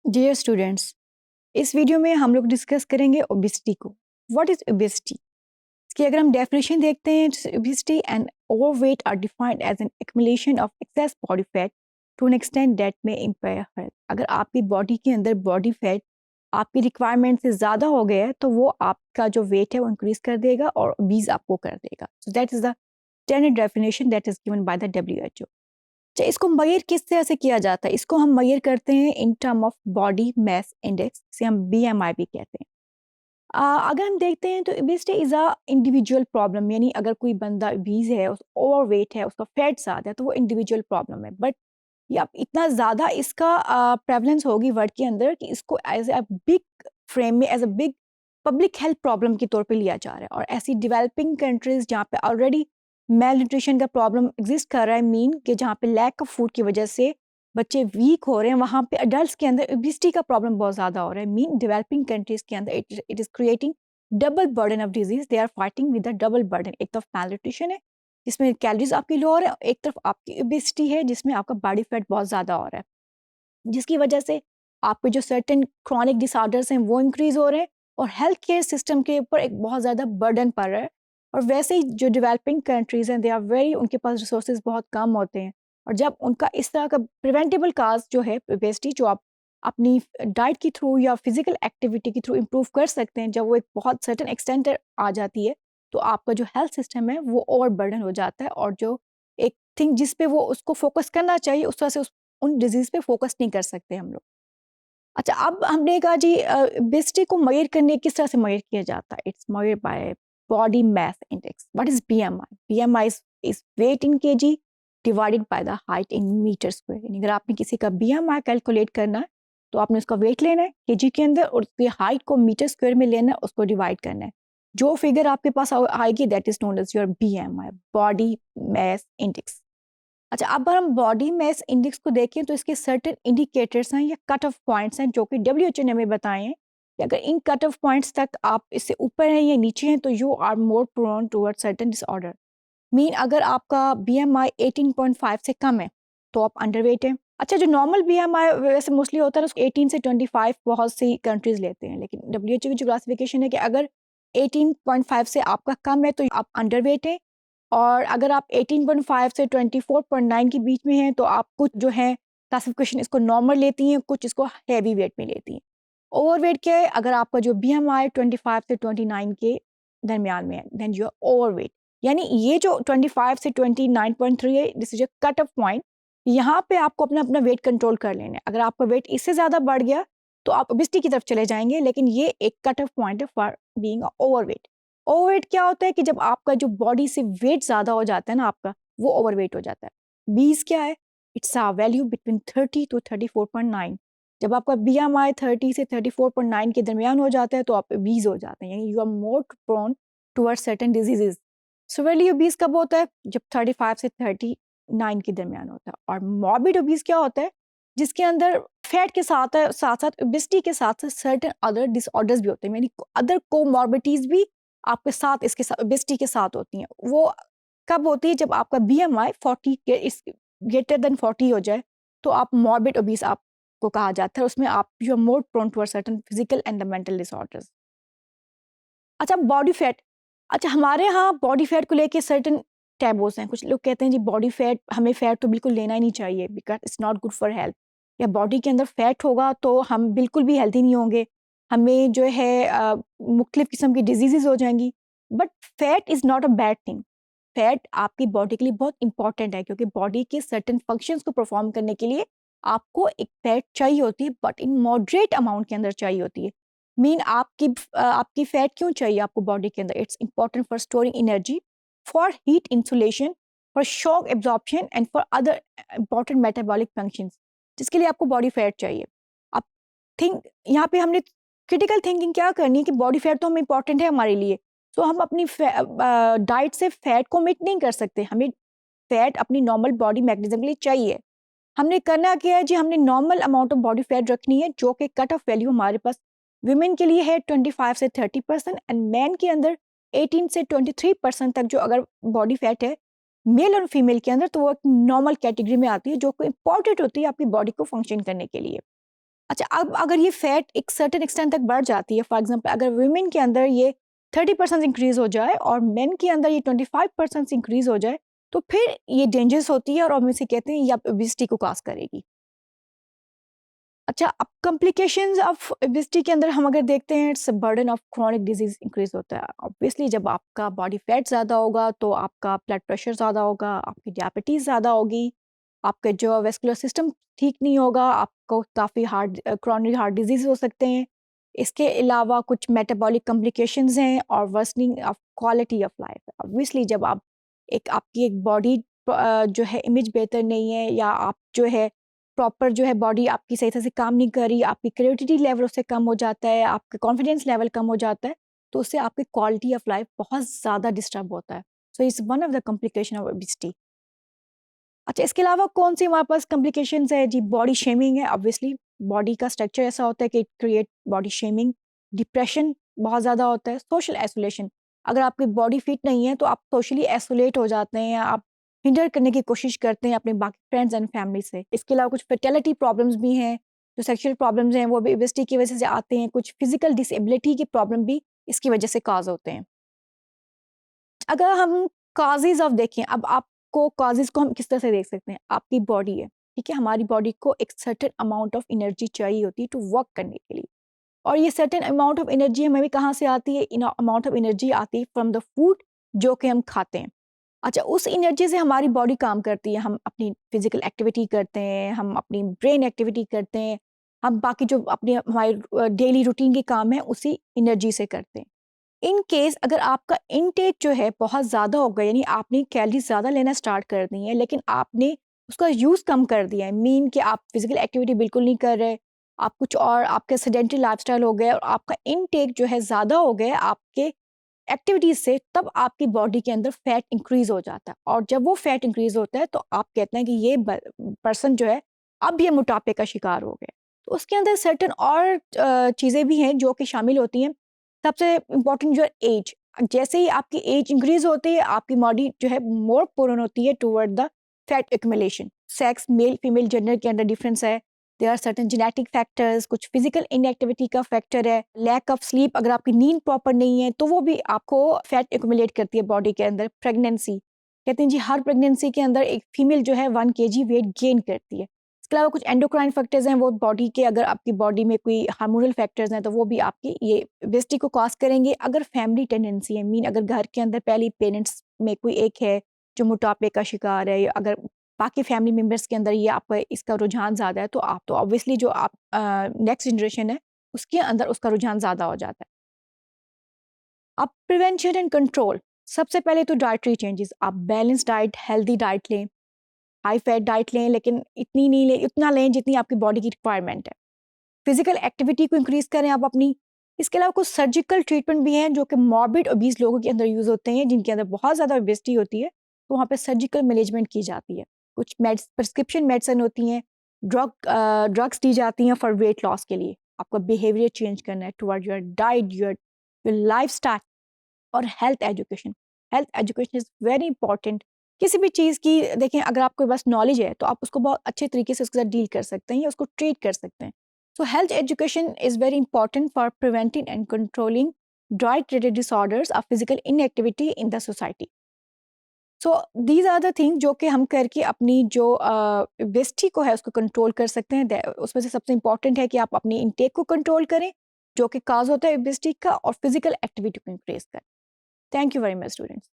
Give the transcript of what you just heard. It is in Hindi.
डियर स्टूडेंट्स, इस वीडियो में हम लोग डिस्कस करेंगे ओबेसिटी को। What is obesity? इसकी अगर हम डेफिनेशन देखते हैं, obesity and overweight are defined as an accumulation of excess body fat to an extent that may impair health. अगर आपकी बॉडी के अंदर बॉडी फैट आपकी रिक्वायरमेंट से ज़्यादा हो गया है तो वो आपका जो वेट है वो इंक्रीज कर देगा और ओबीज आपको कर देगा। So that is the standard definition that is given by the WHO। अच्छा, इसको मेजर किस तरह से किया जाता है? इसको हम मेजर करते हैं in term of body mass index, जिसे हम BMI भी कहते हैं। अगर हम देखते हैं तो obesity is a individual problem, यानी अगर कोई बंदा ओबीज है, ओवरवेट है, उसका फैट ज़्यादा है, तो वो इंडिविजुअल प्रॉब्लम है। बट या इतना ज़्यादा इसका प्रेवलेंस होगी वर्ल्ड के अंदर कि इसको एज अ बिग फ्रेम में, as a big public health problem के तौर पे लिया जा रहा है। और ऐसी डेवलपिंग कंट्रीज जहाँ पे ऑलरेडी मेल न्यूट्रिशन का प्रॉब्लम एग्जिस्ट कर रहा है, मीन कि जहाँ पे लैक ऑफ फूड की वजह से बच्चे वीक हो रहे हैं, वहाँ पे अडल्ट के अंदर ओबेसिटी का प्रॉब्लम बहुत ज़्यादा हो रहा है। मीन डेवलपिंग कंट्रीज के अंदर it is creating double burden of disease. They are fighting with the double burden. एक तरफ मेल न्यूट्रिशन है जिसमें कैलोरीज आपकी लो हो रहा है, एक तरफ आपकी ओबेसिटी है जिसमें आपका बॉडी फैट बहुत ज़्यादा हो रहा है, जिसकी वजह से आपके जो सर्टेन क्रॉनिक डिसऑर्डर्स हैं वो इंक्रीज हो रहे हैं और हेल्थ केयर सिस्टम के ऊपर एक बहुत ज़्यादा बर्डन पड़ रहा है। और वैसे ही जो डेवलपिंग कंट्रीज़ हैं, दे आर वेरी, उनके पास रिसोर्सेज बहुत कम होते हैं। और जब उनका इस तरह का प्रिवेंटेबल काज जो है ओबेसिटी, जो आप अपनी डाइट के थ्रू या फिजिकल एक्टिविटी के थ्रू इम्प्रूव कर सकते हैं, जब वो एक बहुत सर्टेन एक्सटेंट आ जाती है तो आपका जो हेल्थ सिस्टम है वो ओवर बर्डन हो जाता है। और जो एक थिंग जिस पे वो उसको फोकस करना चाहिए, उस तरह से उन डिजीज पे फोकस नहीं कर सकते हम लोग। अच्छा, अब हमने कहा जी ओबेसिटी को मेजर करने किस तरह से मेजर किया जाता है? It's measured by body mass index. What is BMI? BMI is weight in KG divided by the height in metre square. यानी अगर आपने किसी का BMI कैलकुलेट करना है तो आपने उसका वेट लेना है केजी के अंदर और उसकी हाइट को मीटर स्क्वायर में लेना है, उसको डिवाइड करना है। जो फिगर आपके पास आएगी that is known as your BMI, body mass index. अच्छा, अब अगर हम बॉडी मास इंडेक्स को देखें तो इसके सर्टेन इंडिकेटर्स हैं या कट ऑफ पॉइंट्स हैं जो कि WHO ने हमें बताए हैं कि अगर इन कट ऑफ पॉइंट्स तक आप इससे ऊपर हैं या नीचे हैं तो you are more prone toward certain disorder. Mean अगर आपका BMI 18.5 से कम है तो आप अंडरवेट हैं। अच्छा, जो नॉर्मल BMI वैसे मोस्टली होता है उसको 18 से 25 बहुत सी कंट्रीज लेते हैं, लेकिन WHO की जो क्लासिफिकेशन है कि अगर 18.5 से आपका कम है तो आप अंडरवेट हैं। और अगर आप 18.5 से 24.9 के बीच में हैं तो आप कुछ जो है क्लासिफिकेशन इसको नॉर्मल लेती हैं, कुछ इसको हैवी वेट में लेती हैं। ओवरवेट क्या है? अगर आपका जो BMI 25 से 29 के दरमियान में है देन यू आर ओवरवेट। यानी ये जो 25 से 29.3 है, this is a cut off point. यहाँ पे आपको अपना अपना वेट कंट्रोल कर लेना है। अगर आपका वेट इससे ज़्यादा बढ़ गया तो आप ओबेसिटी की तरफ चले जाएंगे, लेकिन ये एक कट ऑफ पॉइंट है फॉर बीइंग ओवरवेट। ओवरवेट क्या होता है कि जब आपका जो बॉडी से वेट ज़्यादा हो जाता है ना आपका, वो ओवरवेट हो जाता है। बीस क्या है? It's a value between 30 to 34.9। जब आपका BMI 30 से 34.9 के दरमियान हो जाता है तो आप ओबीज हो जाते हैं, यानी you are more prone towards certain diseases. Severely obese कब होता है? जब 35 से 39 के दरमियान होता है। और मॉर्बिड ओबीज क्या होता है? जिसके अंदर फैट के साथ साथ साथ ओबेसिटी के साथ साथ सर्टेन अदर डिसऑर्डर्स भी होते हैं, यानी अदर कोमॉर्बिडिटीज भी आपके साथ इसके साथ ओबेसिटी के साथ होती हैं। वो कब होती है? जब आपका BMI 40 के इस ग्रेटर देन 40 हो जाए तो आप मॉर्बिड ओबीस आपको कहा जाता है। उसमें आप you are more prone towards certain physical and the mental disorders. अच्छा, बॉडी फैट। अच्छा, हमारे यहाँ बॉडी फैट को लेके सर्टेन टैबूज हैं। कुछ लोग कहते हैं जी बॉडी फैट, हमें फैट तो बिल्कुल लेना ही नहीं चाहिए because it's not good for health. या बॉडी के अंदर फैट होगा तो हम बिल्कुल भी हेल्थी नहीं होंगे, हमें जो है मुख्तलिफ किस्म की डिजीजेज हो जाएंगी। But fat is not a bad thing. Fat आपकी बॉडी के लिए बहुत इंपॉर्टेंट है क्योंकि बॉडी के सर्टेन फंक्शंस को परफॉर्म करने के लिए आपको एक फैट चाहिए होती है, बट इन मॉडरेट अमाउंट के अंदर चाहिए होती है। मीन आपकी फैट क्यों चाहिए आपको बॉडी के अंदर? It's important for storing energy, for heat insulation, for shock absorption and for other important metabolic functions, जिसके लिए आपको बॉडी फैट चाहिए। अब थिंक यहाँ पे हमने क्रिटिकल थिंकिंग क्या करनी है कि बॉडी फैट तो हम इंपॉर्टेंट है हमारे लिए, तो हम अपनी डाइट से फैट को मिट नहीं कर सकते। हमें फैट अपनी नॉर्मल बॉडी मैकेनिज्म के लिए चाहिए। हमने करना क्या है जी? हमने normal amount of body fat रखनी है जो कि कट ऑफ वैल्यू हमारे पास विमेन के लिए है 25 से 30% एंड मैन के अंदर 18 से 23% तक जो अगर बॉडी फैट है मेल और फीमेल के अंदर, तो वो एक नॉर्मल कैटेगरी में आती है जो कि इंपॉर्टेंट होती है आपकी बॉडी को फंक्शन करने के लिए। अच्छा, अब अगर ये फैट एक सर्टेन एक्सटेंट तक बढ़ जाती है, फॉर एग्जांपल अगर वुमेन के अंदर ये 30% इंक्रीज हो जाए और मेन के अंदर ये 25% इंक्रीज हो जाए, तो फिर ये डेंजरस होती है और हम इसे कहते हैं ये ओबेसिटी को काज करेगी। अच्छा, अब कॉम्प्लिकेशंस ऑफ ओबेसिटी के अंदर हम अगर देखते हैं, it's burden of chronic disease increase होता है। ऑब्वियसली जब आपका बॉडी फैट ज़्यादा होगा तो आपका ब्लड प्रेशर ज़्यादा होगा, आपकी डायबिटीज़ ज़्यादा होगी, आपका जो वेस्कुलर सिस्टम ठीक नहीं होगा, आपको काफ़ी हार्ट क्रोनिक हार्ट डिजीज हो सकते हैं। इसके अलावा कुछ मेटाबॉलिक कॉम्प्लिकेशंस हैं और worsening of quality of life. Obviously जब आप आपकी एक बॉडी जो है इमेज बेहतर नहीं है, या आप जो है प्रॉपर जो है बॉडी आपकी सही तरह से काम नहीं कर रही, आपकी क्रिएटिविटी लेवल उससे कम हो जाता है, आपका कॉन्फिडेंस लेवल कम हो जाता है, तो उससे आपकी क्वालिटी ऑफ लाइफ बहुत ज़्यादा डिस्टर्ब होता है। So it's one of the complication of obesity. अच्छा, इसके अलावा कौन सी हमारे पास कॉम्प्लिकेशंस है जी? बॉडी शेमिंग है। ऑब्वियसली बॉडी का स्ट्रक्चर ऐसा होता है कि क्रिएट बॉडी शेमिंग, डिप्रेशन बहुत ज़्यादा होता है, सोशल आइसोलेशन। अगर आपकी बॉडी फिट नहीं है तो आप सोशली आइसोलेट हो जाते हैं, आप हिंडर करने की कोशिश करते हैं अपने बाकी फ्रेंड्स एंड फैमिली से। इसके अलावा कुछ फर्टिलिटी प्रॉब्लम्स भी हैं, जो सेक्सुअल प्रॉब्लम्स हैं वो भी ओबेसिटी की वजह से आते हैं। कुछ फिजिकल डिसेबिलिटी के प्रॉब्लम भी इसकी वजह से काज होते हैं। अगर हम कॉजेज़ ऑफ देखें, अब आपको कॉजेज़ को हम किस तरह से देख सकते हैं? आपकी बॉडी है, ठीक है? हमारी बॉडी को एक सर्टेन अमाउंट ऑफ एनर्जी चाहिए होती है टू वर्क करने के लिए, और ये सर्टेन अमाउंट ऑफ एनर्जी हमें भी कहाँ से आती है? अमाउंट ऑफ एनर्जी आती है फ्रॉम द फूड जो कि हम खाते हैं। अच्छा, उस एनर्जी से हमारी बॉडी काम करती है, हम अपनी फिजिकल एक्टिविटी करते हैं, हम अपनी ब्रेन एक्टिविटी करते हैं, हम बाकी जो अपने हमारे डेली रूटीन के काम हैं उसी एनर्जी से करते हैं। इन केस अगर आपका इनटेक जो है बहुत ज़्यादा हो गया, यानी आपने कैलोरीज ज़्यादा लेना स्टार्ट कर दी है, लेकिन आपने उसका यूज़ कम कर दिया है, मीन कि आप फिजिकल एक्टिविटी बिल्कुल नहीं कर रहे, आप कुछ और आपके सेडेंटरी लाइफस्टाइल हो गया और आपका इनटेक जो है ज़्यादा हो गया आपके एक्टिविटीज से, तब आपकी बॉडी के अंदर फैट इंक्रीज हो जाता है, और जब वो फैट इंक्रीज होता है तो आप कहते हैं कि ये पर्सन जो है अब ये मोटापे का शिकार हो गया। तो उसके अंदर सर्टन और चीज़ें भी हैं जो कि शामिल होती हैं। सबसे इम्पोर्टेंट जो है एज, जैसे ही आपकी एज इंक्रीज होती है आपकी बॉडी जो है मोर प्रोन होती है toward the fat accumulation. Sex male female gender के अंदर डिफरेंस है, there are certain genetic factors, कुछ फिजिकल इनएक्टिविटी का फैक्टर है, लैक ऑफ स्लीप, अगर आपकी नींद प्रॉपर नहीं है तो वो भी आपको फैट एक्यूमुलेट करती है बॉडी के अंदर। प्रेगनेंसी, कहते हैं जी हर प्रेगनेंसी के अंदर एक फीमेल जो है 1 kg वेट गेन करती है। इसके अलावा कुछ एंडोक्राइन फैक्टर्स हैं, वो बॉडी के, अगर आपकी बॉडी में कोई हार्मोनल फैक्टर्स हैं तो वो भी आपकी ये ओबेसिटी को कॉज करेंगे। अगर फैमिली टेंडेंसी है, मीन अगर घर के अंदर पहले पेरेंट्स में कोई एक है जो मोटापे का शिकार है, या अगर बाकी फैमिली मेंबर्स के अंदर ये आपका इसका रुझान ज़्यादा है, तो आप तो ऑब्वियसली जो आप नेक्स्ट जनरेशन है उसके अंदर उसका रुझान ज़्यादा हो जाता है। अब प्रिवेंशन एंड कंट्रोल, सबसे पहले तो डाइटरी चेंजेस, आप बैलेंस डाइट, हेल्दी डाइट लें, हाई फैट डाइट लें, लेकिन इतनी नहीं लें, इतना लें जितनी आपकी बॉडी की रिक्वायरमेंट है। फिजिकल एक्टिविटी को इंक्रीज करें आप अपनी। इसके अलावा कुछ सर्जिकल ट्रीटमेंट भी हैं जो कि मॉर्बिड ओबीस लोगों के अंदर यूज़ होते हैं, जिनके अंदर बहुत ज़्यादा ओबेसिटी होती है, तो वहाँ पे सर्जिकल मैनेजमेंट की जाती है। कुछ प्रिस्क्रिप्शन मेडिसिन होती हैं, ड्रग्स दी जाती हैं फॉर वेट लॉस के लिए। आपका बिहेवियर चेंज करना है toward your diet, your life और health education. Health education is very important. किसी भी चीज़ की देखें, अगर आपके पास नॉलेज है तो आप उसको बहुत अच्छे तरीके से उसके साथ डील कर सकते हैं या उसको ट्रीट कर सकते हैं। So health education is very important for preventing and controlling diet related disorders of physical inactivity in the society. So these are the thing जो कि हम करके अपनी जो ओबेसिटी को है उसको कंट्रोल कर सकते हैं। उसमें से सबसे इंपॉर्टेंट है कि आप अपनी इनटेक को कंट्रोल करें, जो कि काज होता है ओबेसिटी का, और फिजिकल एक्टिविटी को इंक्रीज करें। Thank you very much students.